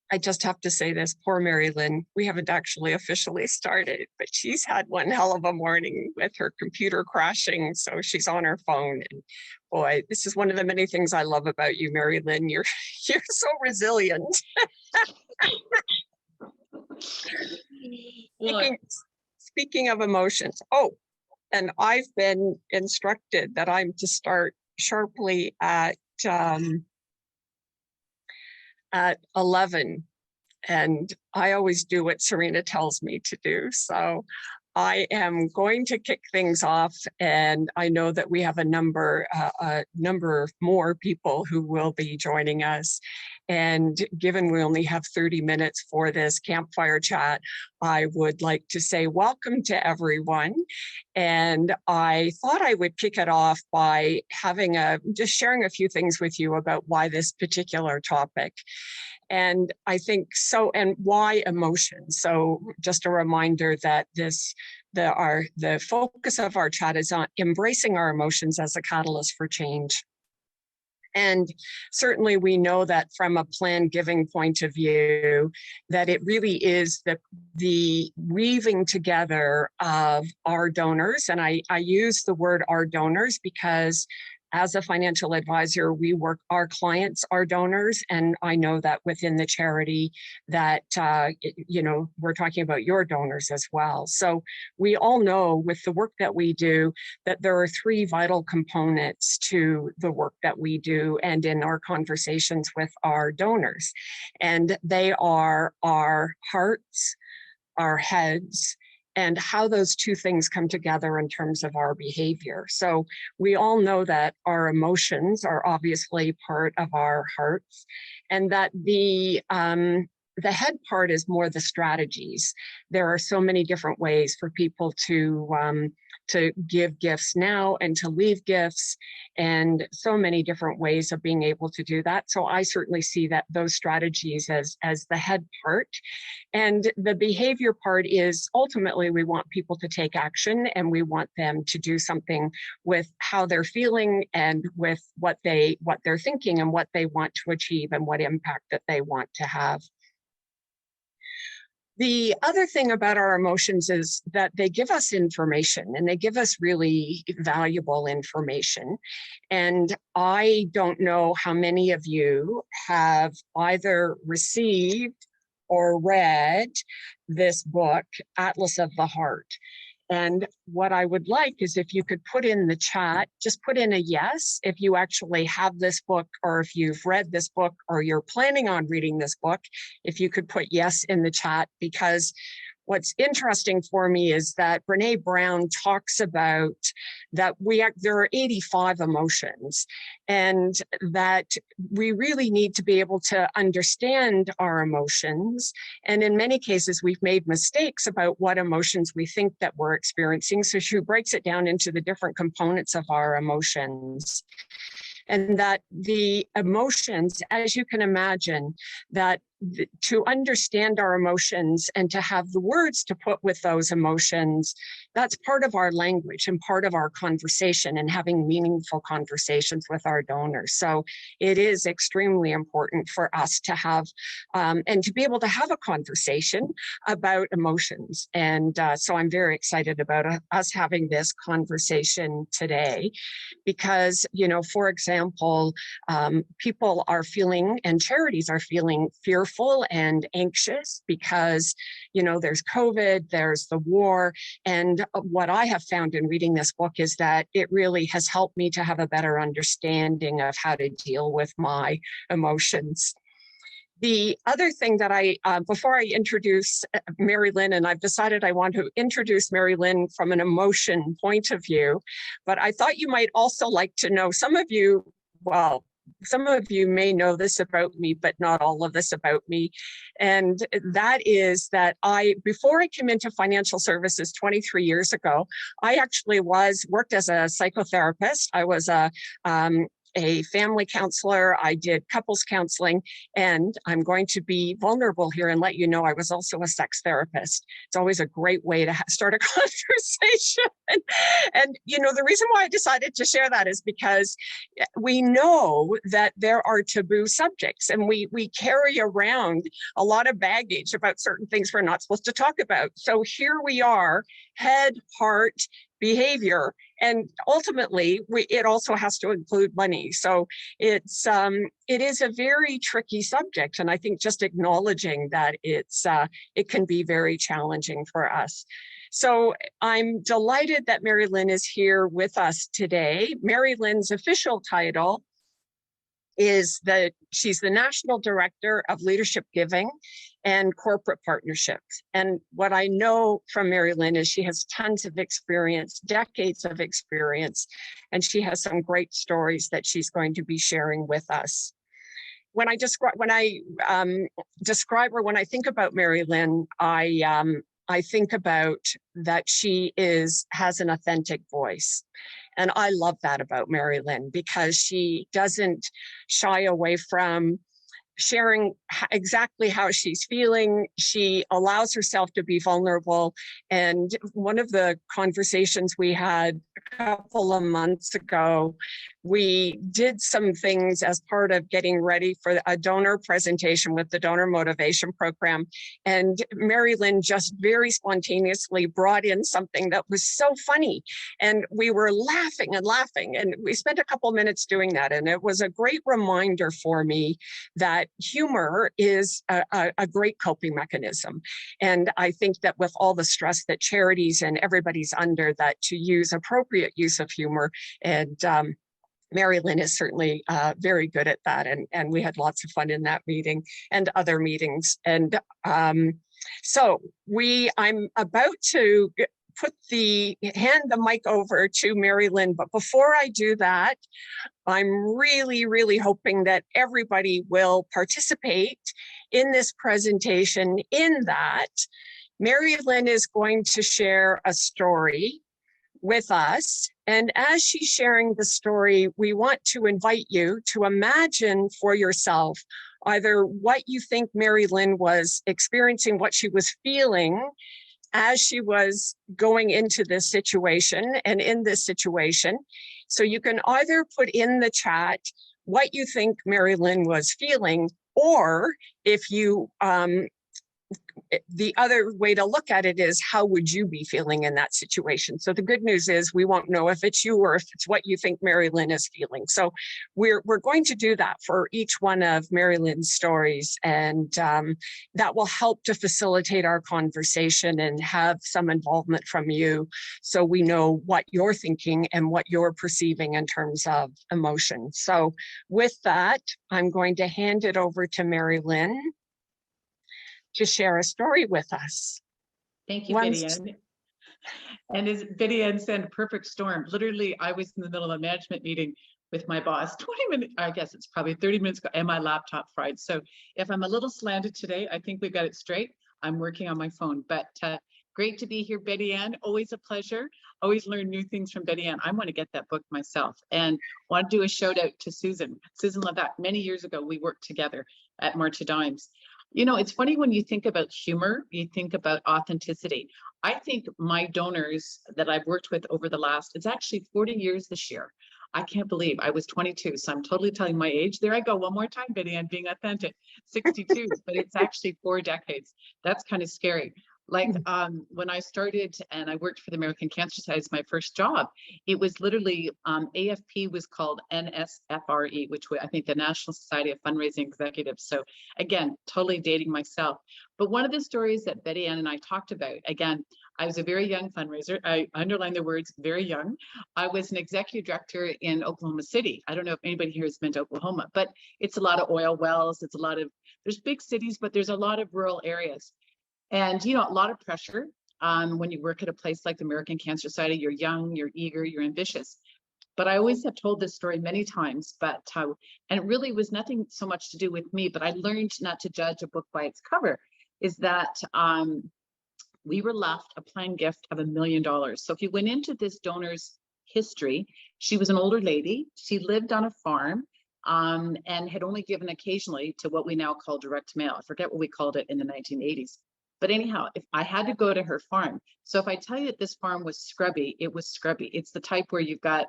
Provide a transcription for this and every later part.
I just have to say this, poor Mary Lynne, we haven't actually officially started, but she's had one hell of a morning with her computer crashing, so she's on her phone. And boy, this is one of the many things I love about you, Mary Lynne. You're so resilient. Speaking of emotions, and I've been instructed that I'm to start sharply at 11, and I always do what Serena tells me to do. So I am going to kick things off, and I know that we have a number more people who will be joining us. And given we only have 30 minutes for this campfire chat, I would like to say welcome to everyone. And I thought I would kick it off by just sharing a few things with you about why this particular topic. And I think and why emotion. So just a reminder that the focus of our chat is on embracing our emotions as a catalyst for change. And certainly we know that from a plan giving point of view, that it really is the weaving together of our donors. And I use the word our donors because as a financial advisor, our clients are donors. And I know that within the charity that, we're talking about your donors as well. So we all know with the work that we do, that there are three vital components to the work that we do and in our conversations with our donors. And they are our hearts, our heads, and how those two things come together in terms of our behavior. So we all know that our emotions are obviously part of our hearts, and that the head part is more the strategies. There are so many different ways for people to give gifts now and to leave gifts, and so many different ways of being able to do that. So I certainly see that those strategies as the head part. And the behavior part is ultimately we want people to take action, and we want them to do something with how they're feeling and with what they're thinking and what they want to achieve and what impact that they want to have. The other thing about our emotions is that they give us information, and they give us really valuable information. And I don't know how many of you have either received or read this book, Atlas of the Heart. And what I would like is if you could put in the chat, just put in a yes if you actually have this book, or if you've read this book, or you're planning on reading this book, if you could put yes in the chat. Because what's interesting for me is that Brené Brown talks about that there are 85 emotions, and that we really need to be able to understand our emotions. And in many cases, we've made mistakes about what emotions we think that we're experiencing. So she breaks it down into the different components of our emotions. And that the emotions, as you can imagine, that to understand our emotions and to have the words to put with those emotions, that's part of our language and part of our conversation and having meaningful conversations with our donors. So it is extremely important for us to have and to be able to have a conversation about emotions. And so I'm very excited about us having this conversation today because, for example, people are feeling and charities are feeling fearful and anxious because, there's COVID, there's the war. And what I have found in reading this book is that it really has helped me to have a better understanding of how to deal with my emotions. The other thing that before I introduce Mary Lynne, and I've decided I want to introduce Mary Lynne from an emotion point of view, but I thought you might also like to know, some of you may know this about me, but not all of this about me. And that is that before I came into financial services 23 years ago, I actually worked as a psychotherapist. I was a a family counselor. I did couples counseling, and I'm going to be vulnerable here and let you know I was also a sex therapist. It's always a great way to start a conversation. And, you know, the reason why I decided to share that is because we know that there are taboo subjects, and we carry around a lot of baggage about certain things we're not supposed to talk about. So here we are, head, heart, behavior, and ultimately it also has to include money. So it is a very tricky subject, and I think just acknowledging that it can be very challenging for us. So I'm delighted that Mary Lynne is here with us today. Mary Lynne's official title is that she's the National Director of Leadership Giving and Corporate Partnerships. And what I know from Mary Lynne is she has tons of experience, decades of experience, and she has some great stories that she's going to be sharing with us. When I describe her, when I think about Mary Lynne, I think about that she has an authentic voice. And I love that about Mary Lynne, because she doesn't shy away from sharing exactly how she's feeling. She allows herself to be vulnerable. And one of the conversations we had a couple of months ago, we did some things as part of getting ready for a donor presentation with the Donor Motivation Program. And Mary Lynne just very spontaneously brought in something that was so funny. And we were laughing and laughing. And we spent a couple minutes doing that. And it was a great reminder for me that humor is a great coping mechanism. And I think that with all the stress that charities and everybody's under, that to use appropriate use of humor, and Mary Lynne is certainly very good at that. And we had lots of fun in that meeting and other meetings. And so I'm about to hand the mic over to Mary Lynne. But before I do that, I'm really, really hoping that everybody will participate in this presentation, in that Mary Lynne is going to share a story with us. And as she's sharing the story, we want to invite you to imagine for yourself either what you think Mary Lynne was experiencing, what she was feeling as she was going into this situation and in this situation. So you can either put in the chat what you think Mary Lynne was feeling, or if you the other way to look at it is, how would you be feeling in that situation? So the good news is we won't know if it's you or if it's what you think Mary Lynne is feeling. So we're going to do that for each one of Mary Lynne's stories, and that will help to facilitate our conversation and have some involvement from you, so we know what you're thinking and what you're perceiving in terms of emotion. So with that, I'm going to hand it over to Mary Lynne to share a story with us. Thank you, Betty Ann. And as Betty Ann said, a perfect storm. Literally, I was in the middle of a management meeting with my boss 20 minutes, I guess it's probably 30 minutes ago, and my laptop fried. So if I'm a little slanted today, I think we've got it straight. I'm working on my phone, but great to be here, Betty Ann. Always a pleasure. Always learn new things from Betty Ann. I want to get that book myself, and want to do a shout out to Susan Levac. Many years ago, we worked together at March of Dimes. You know, it's funny when you think about humor, you think about authenticity. I think my donors that I've worked with over the last, it's actually 40 years this year. I can't believe I was 22, so I'm totally telling my age. There I go, one more time, Betty, and being authentic, 62, but it's actually 4 decades. That's kind of scary. Like when I started and I worked for the American Cancer Society as my first job, it was literally AFP was called NSFRE, which I think the National Society of Fundraising Executives. So again, totally dating myself. But one of the stories that Betty Ann and I talked about, again, I was a very young fundraiser. I underline the words very young. I was an executive director in Oklahoma City. I don't know if anybody here has been to Oklahoma, but it's a lot of oil wells. It's a lot of, there's big cities, but there's a lot of rural areas. And, you know, a lot of pressure when you work at a place like the American Cancer Society. You're young, you're eager, you're ambitious. But I always have told this story many times, but and it really was nothing so much to do with me, but I learned not to judge a book by its cover, is that we were left a planned gift of $1 million. So if you went into this donor's history. She was an older lady. She lived on a farm, and had only given occasionally to what we now call direct mail. I forget what we called it in the 1980s. But anyhow, if I had to go to her farm, so if I tell you that this farm was scrubby, it was scrubby. It's the type where you've got,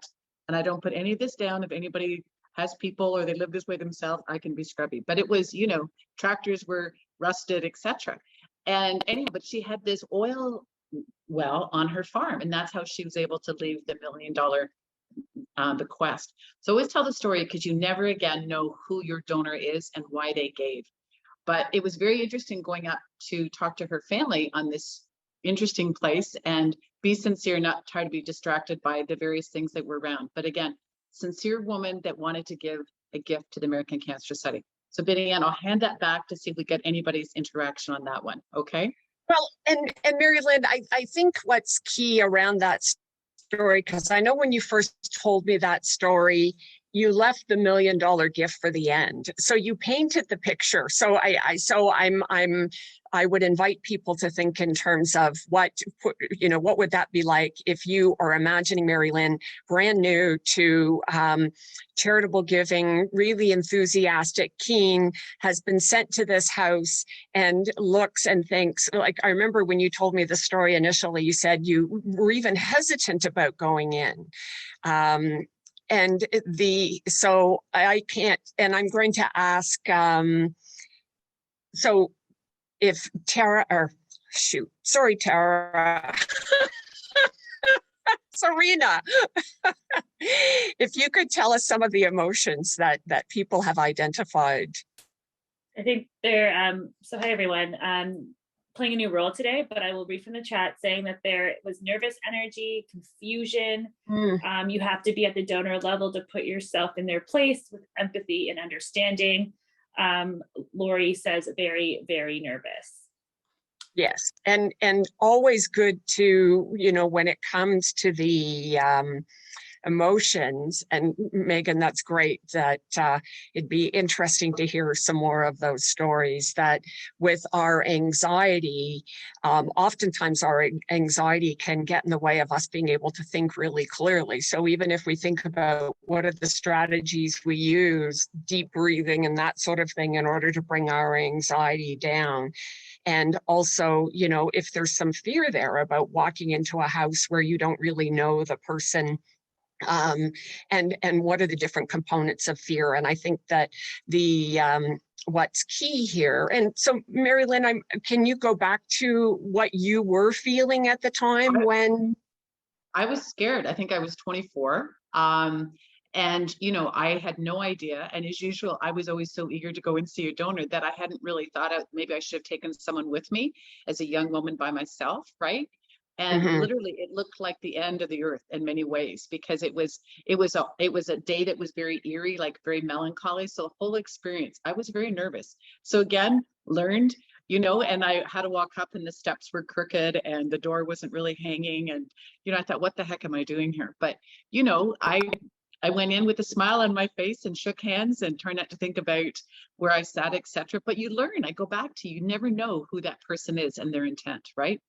and I don't put any of this down, if anybody has people or they live this way themselves, I can be scrubby. But it was, tractors were rusted, etc. And anyhow, but she had this oil well on her farm, and that's how she was able to leave the $1 million bequest. So always tell the story, because you never again know who your donor is and why they gave. But it was very interesting going up to talk to her family on this interesting place and be sincere, not try to be distracted by the various things that were around. But again, sincere woman that wanted to give a gift to the American Cancer Society. So Biddy Ann, I'll hand that back to see if we get anybody's interaction on that one. Okay. Well, and Mary Lynn, I think what's key around that story, because I know when you first told me that story, you left the $1 million gift for the end. So you painted the picture. So I would invite people to think in terms of what would that be like if you are imagining Mary Lynn, brand new to charitable giving, really enthusiastic, keen, has been sent to this house and looks and thinks, like, I remember when you told me the story initially, you said you were even hesitant about going in. So I can't, and I'm going to ask, so if Tara, Tara, Serena, if you could tell us some of the emotions that people have identified. I think they're, so hi everyone, playing a new role today, but I will read from the chat saying that there was nervous energy, confusion. You have to be at the donor level to put yourself in their place with empathy and understanding. Lori says very, very nervous. Yes, and always good to, when it comes to the emotions, and Megan, that's great that it'd be interesting to hear some more of those stories, that with our anxiety, oftentimes our anxiety can get in the way of us being able to think really clearly. So even if we think about what are the strategies we use, deep breathing and that sort of thing, in order to bring our anxiety down. And also, if there's some fear there about walking into a house where you don't really know the person, and what are the different components of fear. And I think that the what's key here, and so Mary Lynn, can you go back to what you were feeling at the time when? I was scared. I think I was 24. And, I had no idea. And as usual, I was always so eager to go and see a donor that I hadn't really thought out, maybe I should have taken someone with me as a young woman by myself, right? And literally it looked like the end of the earth in many ways, because it was a day that was very eerie, like very melancholy. So the whole experience, I was very nervous. So again, learned, and I had to walk up and the steps were crooked and the door wasn't really hanging. And, I thought, what the heck am I doing here? But, I went in with a smile on my face and shook hands and tried not to think about where I sat, etc. But you learn, I go back to, you never know who that person is and their intent, right?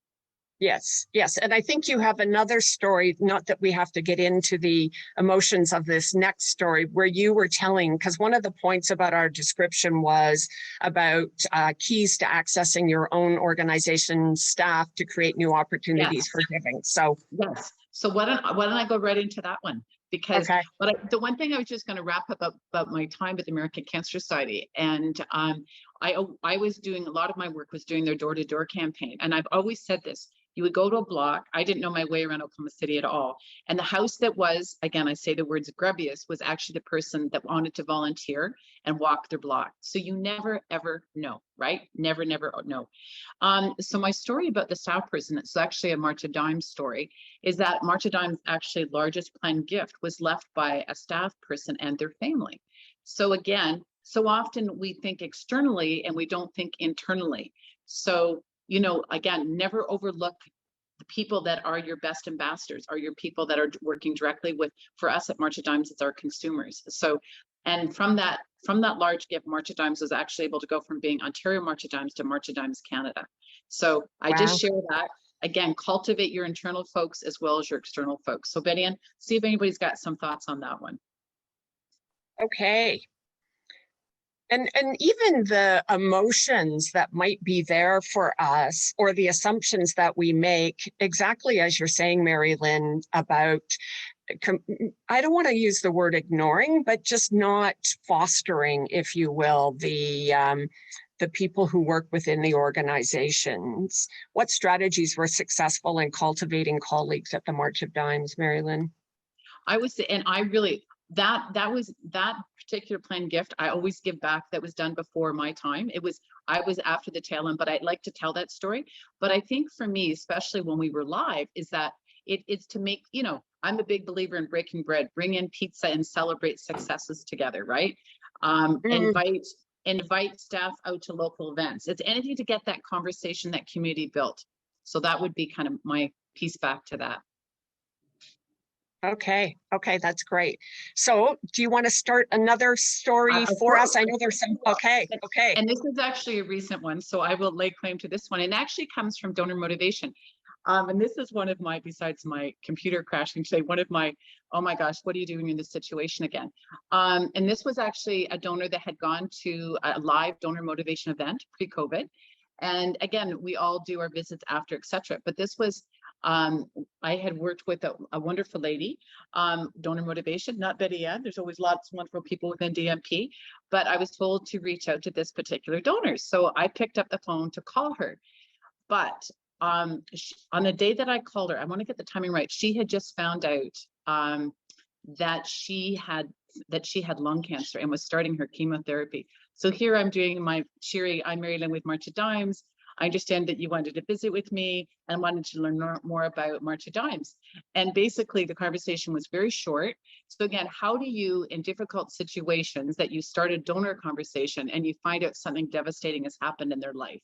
Yes. And I think you have another story, not that we have to get into the emotions of this next story, where you were telling, because one of the points about our description was about keys to accessing your own organization staff to create new opportunities for giving. So yes. So why don't I go right into that one? Because the one thing I was just going to wrap up about my time with the American Cancer Society, and I was doing, a lot of my work was doing their door-to-door campaign. And I've always said this, you would go to a block. I didn't know my way around Oklahoma City at all. And the house that was, again, I say the words grubbiest, was actually the person that wanted to volunteer and walk their block. So you never, ever know, right? Never know. So my story about the staff person, it's actually a March of Dimes story, is that March of Dimes' actually largest planned gift was left by a staff person and their family. So again, so often we think externally and we don't think internally. So, again, never overlook the people that are your best ambassadors, are your people that are working directly with, for us at March of Dimes, it's our consumers. So, and from that large gift, March of Dimes was actually able to go from being Ontario March of Dimes to March of Dimes Canada. So I just share that. again, cultivate your internal folks as well as your external folks. So Betty Ann, see if anybody's got some thoughts on that one. Okay. And even the emotions that might be there for us, or the assumptions that we make, exactly as you're saying, Mary Lynn, about, I don't want to use the word ignoring, but just not fostering, if you will, the people who work within the organizations. What strategies were successful in cultivating colleagues at the March of Dimes, Mary Lynn? I would say, and I really, that particular planned gift, I always give back. That was done before my time. I was after the tail end, but I'd like to tell that story. But I think for me, especially when we were live, is that it's to make, you know, I'm a big believer in breaking bread, bring in pizza and celebrate successes together, right? Invite staff out to local events. It's anything to get that conversation, that community built. So that would be kind of my piece back to that. Okay, that's great. So do you want to start another story for us? I know there's some, okay. And this is actually a recent one, so I will lay claim to this one. It actually comes from donor motivation. And this is one of my, besides my computer crashing today, one of my, oh my gosh, what are you doing in this situation again? And this was actually a donor that had gone to a live donor motivation event pre-COVID. And again, we all do our visits after, etc. But this was, I had worked with a wonderful lady, donor motivation, not Betty Ann. There's always lots of wonderful people within DMP, but I was told to reach out to this particular donor. So I picked up the phone to call her. But on the day that I called her, I want to get the timing right. She had just found out that she had lung cancer and was starting her chemotherapy. So here I'm doing my cheery, I'm Mary Lynn with March of Dimes. I understand that you wanted to visit with me and wanted to learn more about March of Dimes. And basically the conversation was very short. So again, how do you, in difficult situations that you start a donor conversation and you find out something devastating has happened in their life?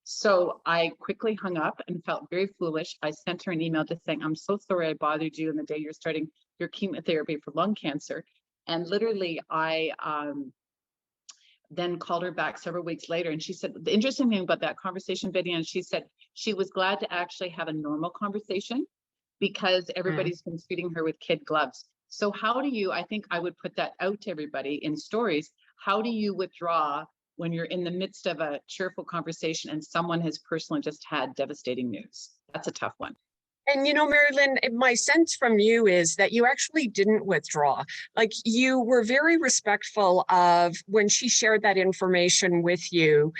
So I quickly hung up and felt very foolish. I sent her an email just saying, I'm so sorry I bothered you on the day you're starting your chemotherapy for lung cancer. And literally I then called her back several weeks later. And she said, the interesting thing about that conversation, Betty, and she said she was glad to actually have a normal conversation because everybody's been treating her with kid gloves. So how do you, I think I would put that out to everybody in stories. How do you withdraw when you're in the midst of a cheerful conversation and someone has personally just had devastating news? That's a tough one. And, you know, Mary Lynn, my sense from you is that you actually didn't withdraw. Like, you were very respectful of when she shared that information with you.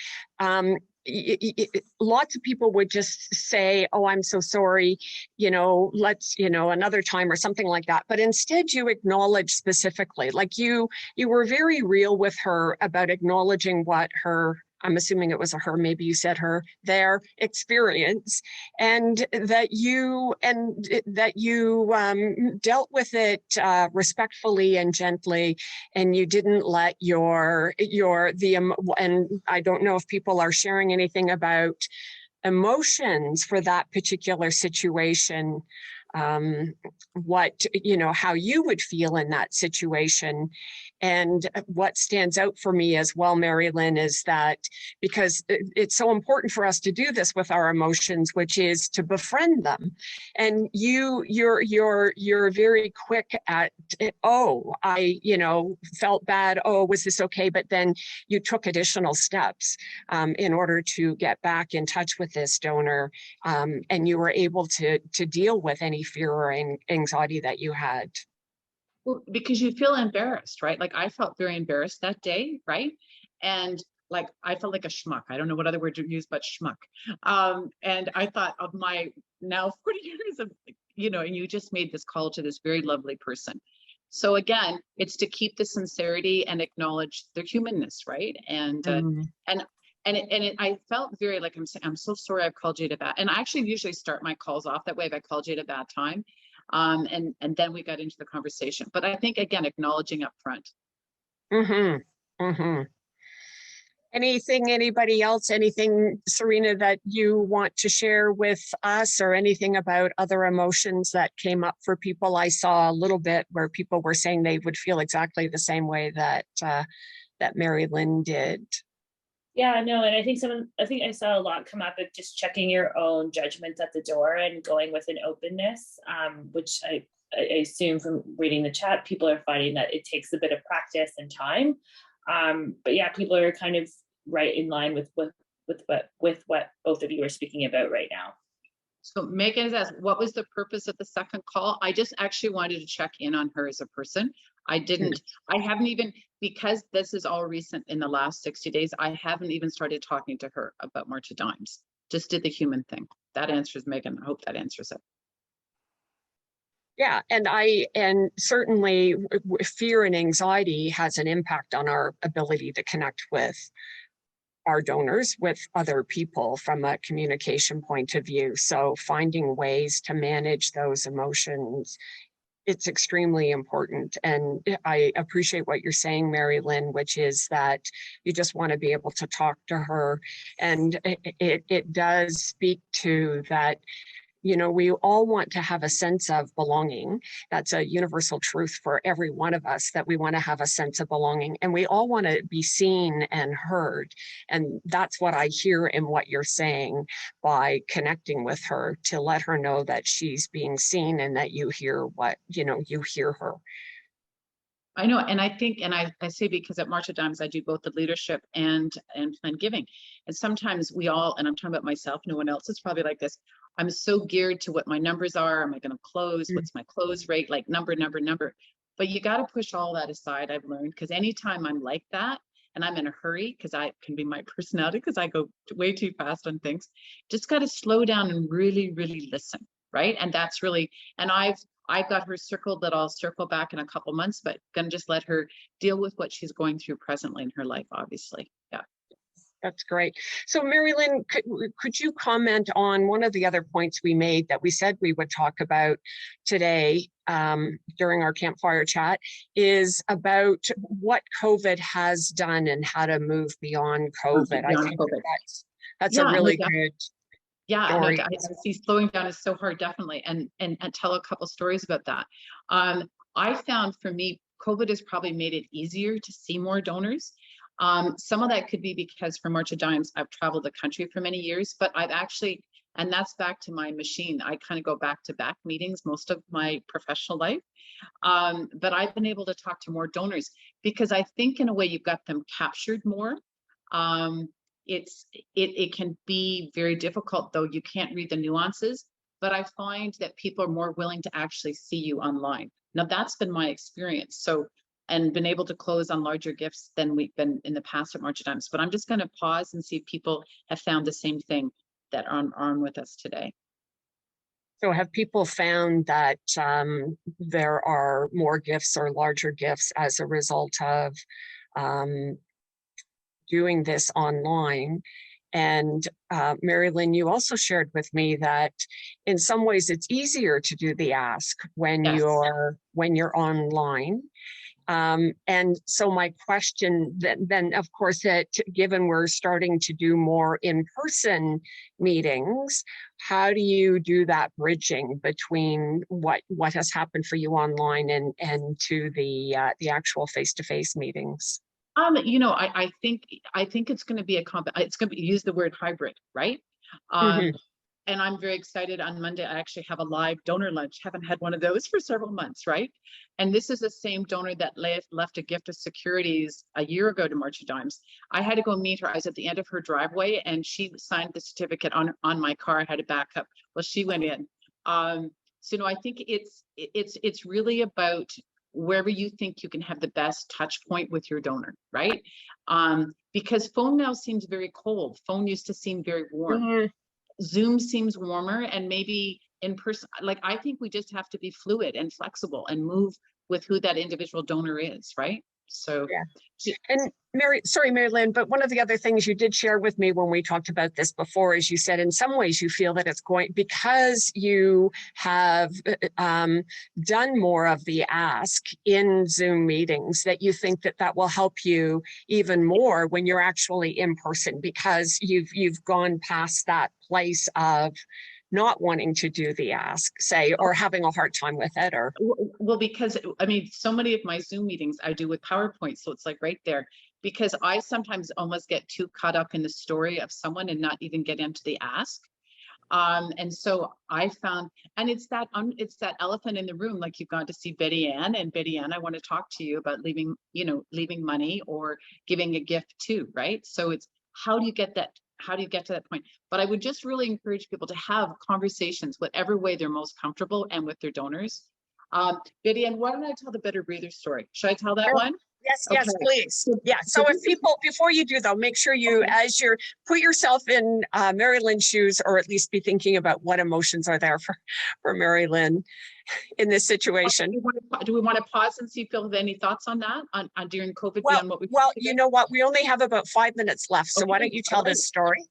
Lots of people would just say, oh, I'm so sorry, you know, let's, you know, another time or something like that. But instead you acknowledge specifically, like you were very real with her about acknowledging what her, I'm assuming it was a her, maybe you said her, their experience, and that you dealt with it respectfully and gently, and you didn't let and I don't know if people are sharing anything about emotions for that particular situation, what, you know, how you would feel in that situation. And what stands out for me as well, Mary Lynn, is that because it's so important for us to do this with our emotions, which is to befriend them. And you're very quick at, oh, I, you know, felt bad. Oh, was this okay? But then you took additional steps in order to get back in touch with this donor, and you were able to deal with any fear or anxiety that you had. Well, because you feel embarrassed, right? Like I felt very embarrassed that day, right? And like I felt like a schmuck. I don't know what other word to use, but schmuck. And I thought of my now 40 years of, you know, and you just made this call to this very lovely person. So again, it's to keep the sincerity and acknowledge their humanness, right? And I felt very like I'm saying, I'm so sorry I've called you at a bad. And I actually usually start my calls off that way if I called you at a bad time. And then we got into the conversation. But I think, again, acknowledging up front. Anything, anybody else, anything, Serena, that you want to share with us, or anything about other emotions that came up for people? I saw a little bit where people were saying they would feel exactly the same way that that Mary Lynn did. Yeah, no, and I think I saw a lot come up of just checking your own judgments at the door and going with an openness, which I assume from reading the chat, people are finding that it takes a bit of practice and time. But yeah, people are kind of right in line with what both of you are speaking about right now. So Megan has asked, what was the purpose of the second call? I just actually wanted to check in on her as a person. I haven't even, because this is all recent in the last 60 days, I haven't even started talking to her about March of Dimes. Just did the human thing. That answers Megan. I hope that answers it. Yeah, and certainly fear and anxiety has an impact on our ability to connect with our donors, with other people from a communication point of view. So finding ways to manage those emotions, it's extremely important. And I appreciate what you're saying, Mary Lynn, which is that you just want to be able to talk to her. And it does speak to that, you know, we all want to have a sense of belonging. That's a universal truth for every one of us, that we want to have a sense of belonging, and we all want to be seen and heard. And that's what I hear in what you're saying by connecting with her, to let her know that she's being seen and that you hear what, you know, you hear her. I know, and I think, and I say, because at March of Dimes, I do both the leadership and plan giving. And sometimes we all, and I'm talking about myself, no one else is probably like this. I'm so geared to what my numbers are. Am I going to close? What's my close rate? Like number. But you got to push all that aside, I've learned, because anytime I'm like that and I'm in a hurry, because I can be my personality, because I go way too fast on things, just got to slow down and really, really listen. Right. And that's really, and I've got her circled, that I'll circle back in a couple months, but gonna just let her deal with what she's going through presently in her life, obviously. Yeah. That's great. So Mary Lynn, could you comment on one of the other points we made that we said we would talk about today during our campfire chat, is about what COVID has done and how to move beyond COVID. I think that's a really good story. No, I see slowing down is so hard, definitely, and tell a couple stories about that. I found, for me, COVID has probably made it easier to see more donors. Some of that could be because for March of Dimes, I've traveled the country for many years, but I've actually, and that's back to my machine, I kind of go back to back meetings most of my professional life. But I've been able to talk to more donors, because I think in a way you've got them captured more. It can be very difficult, though. You can't read the nuances, but I find that people are more willing to actually see you online. Now, that's been my experience. So, and been able to close on larger gifts than we've been in the past at March of Dimes. But I'm just going to pause and see if people have found the same thing that are on with us today. So have people found that there are more gifts or larger gifts as a result of doing this online? And Mary Lynn, you also shared with me that in some ways it's easier to do the ask when you're online. And so my question then, of course, that given we're starting to do more in-person meetings, how do you do that bridging between what has happened for you online and to the actual face-to-face meetings? You know, I think it's going to be it's going to be, use the word hybrid, right? And I'm very excited. On Monday, I actually have a live donor lunch. Haven't had one of those for several months, right? And this is the same donor that left a gift of securities a year ago to March of Dimes. I had to go meet her. I was at the end of her driveway, and she signed the certificate on my car. I had to back up. Well, she went in. So no, I think it's really about wherever you think you can have the best touch point with your donor, right? Because phone now seems very cold. Phone used to seem very warm. Zoom seems warmer, and maybe in person. Like, I think we just have to be fluid and flexible and move with who that individual donor is, right? So yeah. And Mary Lynn, but one of the other things you did share with me when we talked about this before is you said in some ways you feel that it's going, because you have done more of the ask in Zoom meetings, that you think that will help you even more when you're actually in person, because you've gone past that place of not wanting to do the ask, say, or having a hard time with it, or well, because I mean, so many of my Zoom meetings I do with PowerPoint, so it's like right there. because I sometimes almost get too caught up in the story of someone and not even get into the ask. And so I found, and it's that elephant in the room, like you've gone to see Betty Ann, and Betty Ann, I want to talk to you about leaving money or giving a gift too, right? So it's how do you get to that point? But I would just really encourage people to have conversations, whatever way they're most comfortable and with their donors. Betty Ann, why don't I tell the Better Breather story? Should I tell that one? Yes, please. Yeah. So if people, before you do though, make sure you, as you're, put yourself in Mary Lynn's shoes, or at least be thinking about what emotions are there for Mary Lynne in this situation. Do we want to pause and see if you have any thoughts on that on during COVID? Well, beyond what we you know what? We only have about 5 minutes left. So why don't you tell this story?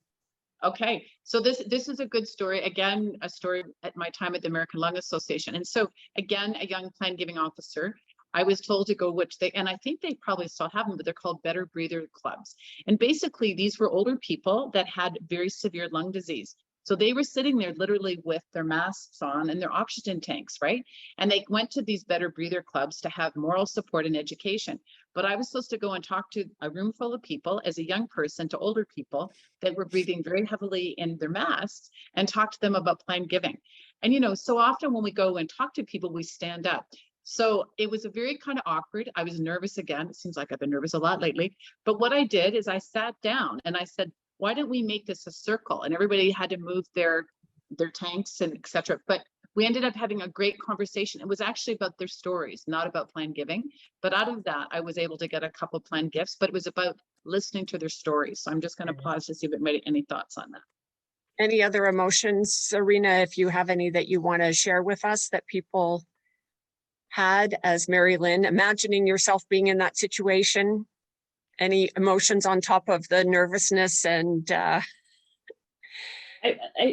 Okay, so this is a good story. Again, a story at my time at the American Lung Association. And so again, a young plan giving officer, I was told to go, and I think they probably still have them, but they're called Better Breather Clubs. And basically these were older people that had very severe lung disease. So they were sitting there literally with their masks on and their oxygen tanks, right? And they went to these Better Breather Clubs to have moral support and education. But I was supposed to go and talk to a room full of people as a young person to older people that were breathing very heavily in their masks and talk to them about planned giving. And so often when we go and talk to people, we stand up. So it was a very kind of awkward. I was nervous again. It seems like I've been nervous a lot lately. But what I did is I sat down and I said, why don't we make this a circle? And everybody had to move their tanks and etc. But we ended up having a great conversation. It was actually about their stories, not about planned giving. But out of that, I was able to get a couple planned gifts, but it was about listening to their stories. So I'm just going to pause to see if anybody any thoughts on that. Any other emotions, Serena, if you have any that you want to share with us that people had as Mary Lynne, imagining yourself being in that situation? Any emotions on top of the nervousness and I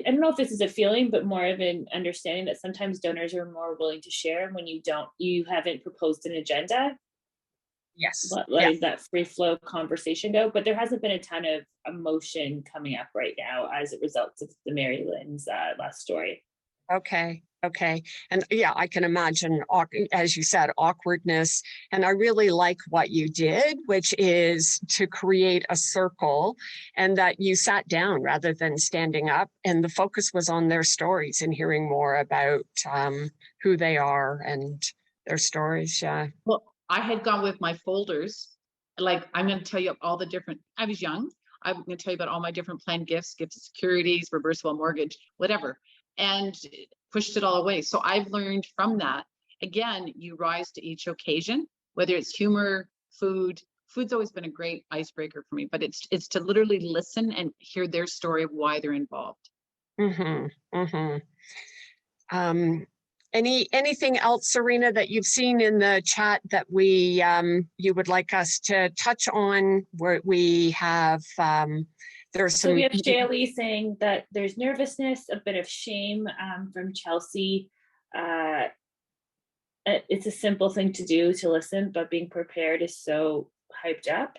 don't know if this is a feeling, but more of an understanding that sometimes donors are more willing to share when you haven't proposed an agenda. Yes. Letting that free flow conversation go. But there hasn't been a ton of emotion coming up right now as a result of the Mary Lynn's last story. Okay. And yeah, I can imagine, as you said, awkwardness. And I really like what you did, which is to create a circle and that you sat down rather than standing up. And the focus was on their stories and hearing more about who they are and their stories. Yeah. Well, I had gone with my folders. Like, I'm going to tell you all the different, I was young. I'm going to tell you about all my different planned gifts of securities, reversible mortgage, whatever. And pushed it all away. So I've learned from that. Again, you rise to each occasion, whether it's humor, food. Food's always been a great icebreaker for me, but it's to literally listen and hear their story of why they're involved. Anything else, Serena, that you've seen in the chat that you would like us to touch on? Where we have there's some. So we have Shaylee saying that there's nervousness, a bit of shame from Chelsea. It's a simple thing to do to listen, but being prepared is so hyped up.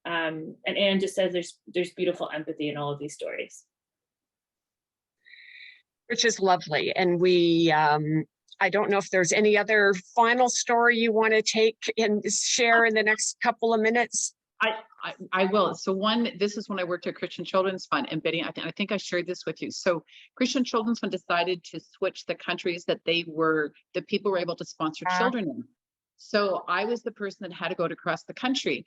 And Anne just says there's beautiful empathy in all of these stories, which is lovely. And I don't know if there's any other final story you want to take and share in the next couple of minutes. I will. So this is when I worked at Christian Children's Fund, and Betty, I think I shared this with you. So Christian Children's Fund decided to switch the countries that people were able to sponsor children in. So I was the person that had to go across the country.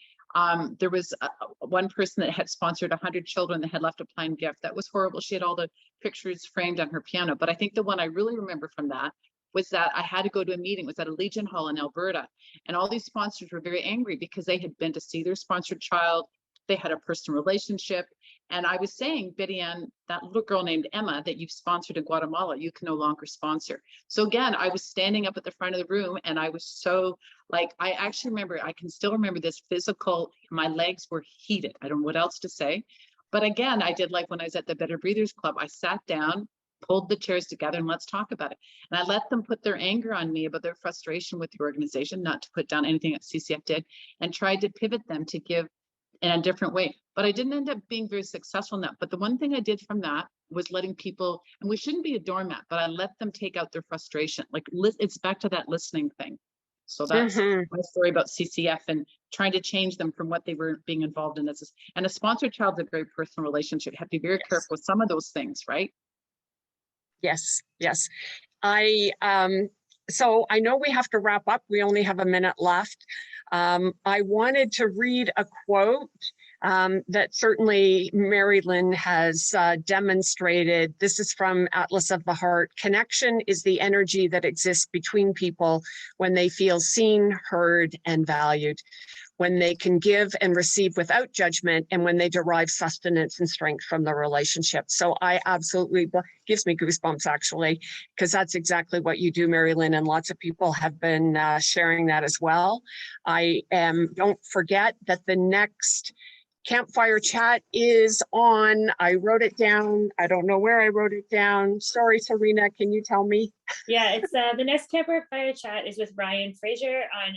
There was one person that had sponsored 100 children that had left a planned gift. That was horrible. She had all the pictures framed on her piano. But I think the one I really remember from that was that I had to go to a meeting. It was at a Legion Hall in Alberta. And all these sponsors were very angry because they had been to see their sponsored child. They had a personal relationship. And I was saying, Betty Ann, that little girl named Emma that you've sponsored in Guatemala, you can no longer sponsor. So again, I was standing up at the front of the room and I was so I can still remember this physical, my legs were heated. I don't know what else to say. But again, I did like when I was at the Better Breathers Club, I sat down, pulled the chairs together and let's talk about it. And I let them put their anger on me about their frustration with the organization, not to put down anything that CCF did, and tried to pivot them to give in a different way. But I didn't end up being very successful in that. But the one thing I did from that was letting people, and we shouldn't be a doormat, but I let them take out their frustration. It's back to that listening thing. So that's my story about CCF and trying to change them from what they were being involved in. And a sponsored child's a very personal relationship. You have to be very careful with some of those things, right? Yes, yes. So I know we have to wrap up. We only have a minute left. I wanted to read a quote that certainly Mary Lynne has demonstrated. This is from Atlas of the Heart. Connection is the energy that exists between people when they feel seen, heard, and valued, when they can give and receive without judgment, and when they derive sustenance and strength from the relationship. So I absolutely, gives me goosebumps actually, because that's exactly what you do, Mary Lynne, and lots of people have been sharing that as well. Don't forget that the next Campfire chat is on. I wrote it down. I don't know where I wrote it down. Sorry, Serena, can you tell me? Yeah, it's the next Campfire chat is with Ryan Fraser on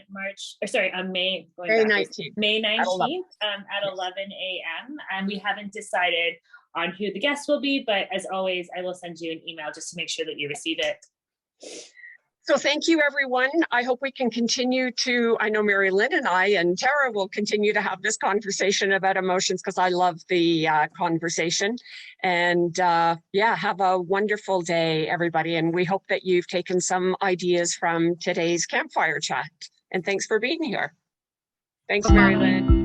May 19th. May 19th at 11 a.m. And we haven't decided on who the guest will be, but as always, I will send you an email just to make sure that you receive it. So thank you, everyone. I hope we can continue to, I know Mary Lynne and I and Tara will continue to have this conversation about emotions because I love the conversation. And yeah, have a wonderful day, everybody. And we hope that you've taken some ideas from today's Campfire chat. And thanks for being here. Thanks, Mary Lynne.